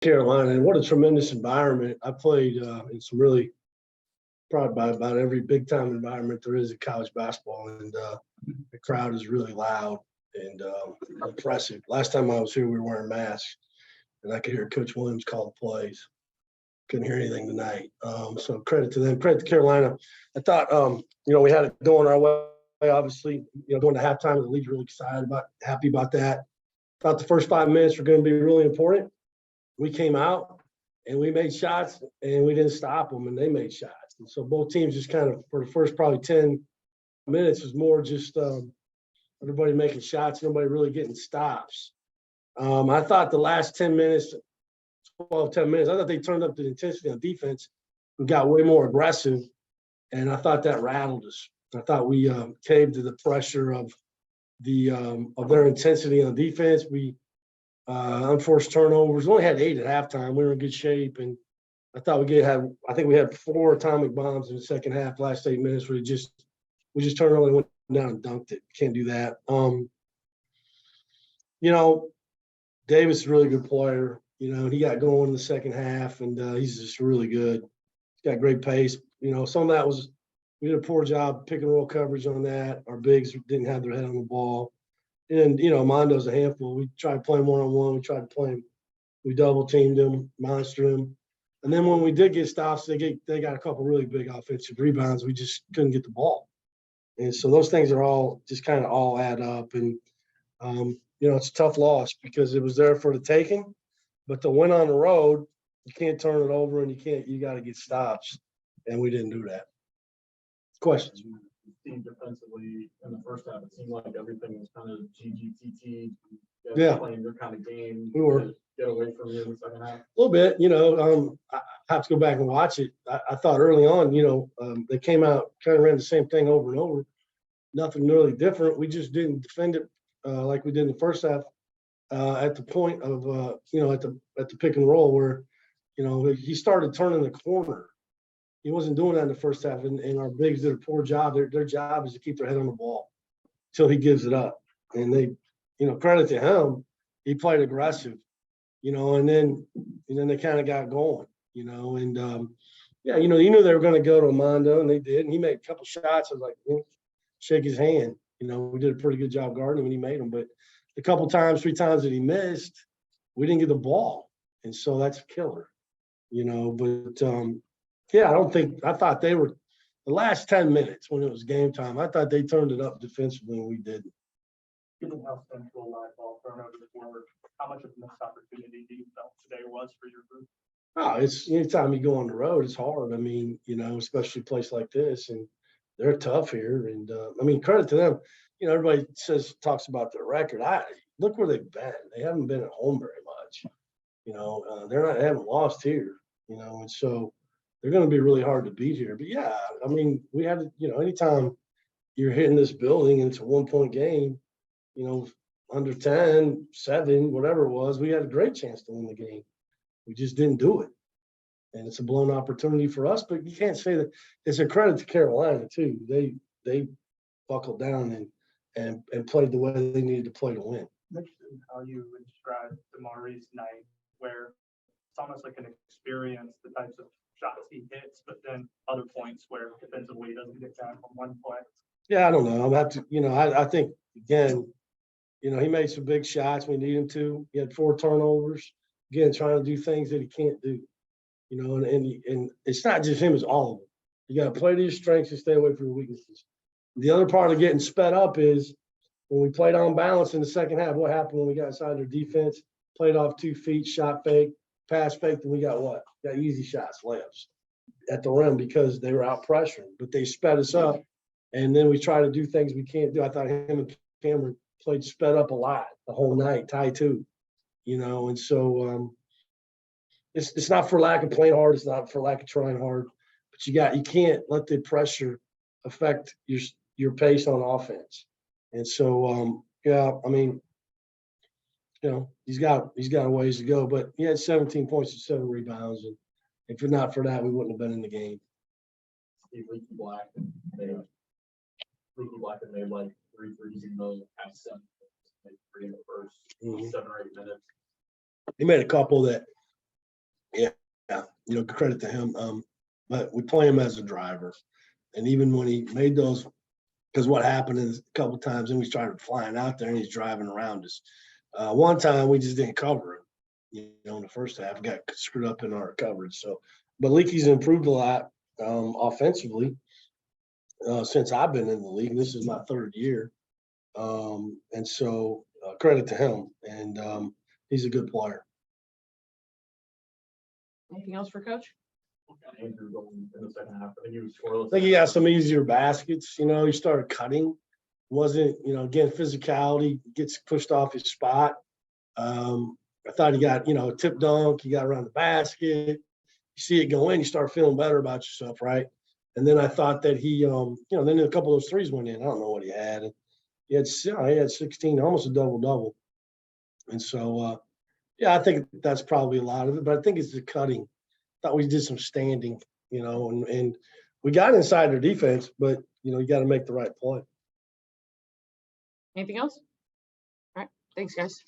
Carolina, and what a tremendous environment. I played in some really probably by about every big time environment there is in college basketball, and the crowd is really loud and impressive. Last time I was here, we were wearing masks, and I could hear Coach Williams call the plays. Couldn't hear anything tonight. So credit to them. Credit to Carolina. I thought, we had it going our way. Obviously, going to halftime, the league's really happy about that. Thought the first 5 minutes were going to be really important. We came out and we made shots and we didn't stop them, and they made shots. And so both teams just kind of, for the first probably 10 minutes, was more just everybody making shots, nobody really getting stops. I thought the last 10 minutes, 10 minutes, I thought they turned up the intensity on defense and got way more aggressive. And I thought that rattled us. I thought we caved to the pressure of their intensity on defense. We unforced turnovers. We only had 8 at halftime. We were in good shape, and I thought we had 4 atomic bombs in the second half. Last 8 minutes, we just turned around and went down and dunked it. Can't do that. Davis is a really good player. He got going in the second half, and he's just really good. He's got great pace. Some of that was we did a poor job pick and roll coverage on that. Our bigs didn't have their head on the ball. And, Mondo's a handful. We tried to play him one-on-one. We tried to play him. We double-teamed him, monstered him. And then when we did get stops, they got a couple really big offensive rebounds. We just couldn't get the ball. And so those things are all just kind of all add up. And, it's a tough loss because it was there for the taking. But to win on the road, you can't turn it over, and you got to get stops. And we didn't do that. Questions? Team defensively in the first half, it seemed like everything was kind of GGTT. Yeah, playing your kind of game. We were. Get away from you in the second half. A little bit, I have to go back and watch it. I thought early on, they came out, kind of ran the same thing over and over. Nothing really different. We just didn't defend it like we did in the first half at the point of, at the pick and roll where, he started turning the corner. He wasn't doing that in the first half, and our bigs did a poor job. Their job is to keep their head on the ball until he gives it up. And they, credit to him, he played aggressive, and then they kind of got going, you knew they were going to go to Mondo, and they did. And he made a couple shots. I was like, shake his hand. We did a pretty good job guarding him when he made them. But the 3 times that he missed, we didn't get the ball. And so that's a killer, I thought they were the last 10 minutes when it was game time. I thought they turned it up defensively, and we didn't. Given how central live ball turnovers were, how much of a missed opportunity do you felt today was for your group? It's anytime you go on the road, it's hard. Especially a place like this, and they're tough here. And credit to them. Everybody talks about their record. Look where they've been. They haven't been at home very much. They haven't lost here. And so they're going to be really hard to beat here. But yeah, we had anytime you're hitting this building and it's a 1-point game, under 10, 7, whatever it was, we had a great chance to win the game. We just didn't do it. And it's a blown opportunity for us, but you can't say that. It's a credit to Carolina too. They buckled down and played the way they needed to play to win. How you would describe DeMauri's night, where it's almost like an experience, the types of shots he hits, but then other points where defensively he doesn't get down from one play. Yeah, I don't know. I'm have to, I think again, he made some big shots. We need him to. He had 4 turnovers. Again, trying to do things that he can't do. And it's not just him; it's all of them. You got to play to your strengths and stay away from your weaknesses. The other part of getting sped up is when we played on balance in the second half. What happened when we got inside their defense? Played off 2 feet, shot fake, pass fake, and we got what? Got easy shots, layups at the rim because they were out pressuring. But they sped us up, and then we try to do things we can't do. I thought him and Cameron played sped up a lot the whole night, tie 2, and so it's not for lack of playing hard. It's not for lack of trying hard, but you can't let the pressure affect your pace on offense. And so, he's got a ways to go, but he had 17 points and 7 rebounds. And if not for that, we wouldn't have been in the game. Steve, Leaky Black made like 3 threes in the past 7 minutes, made 3 in the first 7 or 8 minutes. He made a couple that Yeah, credit to him. But we play him as a driver. And even when he made those, because what happened is a couple of times, then we started flying out there and he's driving around us. One time we just didn't cover him, in the first half, got screwed up in our coverage. So, but Leakey's improved a lot offensively since I've been in the league. This is my third year. And so credit to him. And he's a good player. Anything else for Coach? Andrew going in the second half. I think he was scoreless. I think he got some easier baskets. He started cutting. Wasn't, again, physicality, gets pushed off his spot. I thought he got, a tip dunk. He got around the basket. You see it go in, you start feeling better about yourself, right? And then I thought that he, then a couple of those threes went in. I don't know what he had. He had 16, almost a double-double. And so, I think that's probably a lot of it. But I think it's the cutting. Thought we did some standing, and we got inside their defense, but, you got to make the right play. Anything else? All right. Thanks, guys.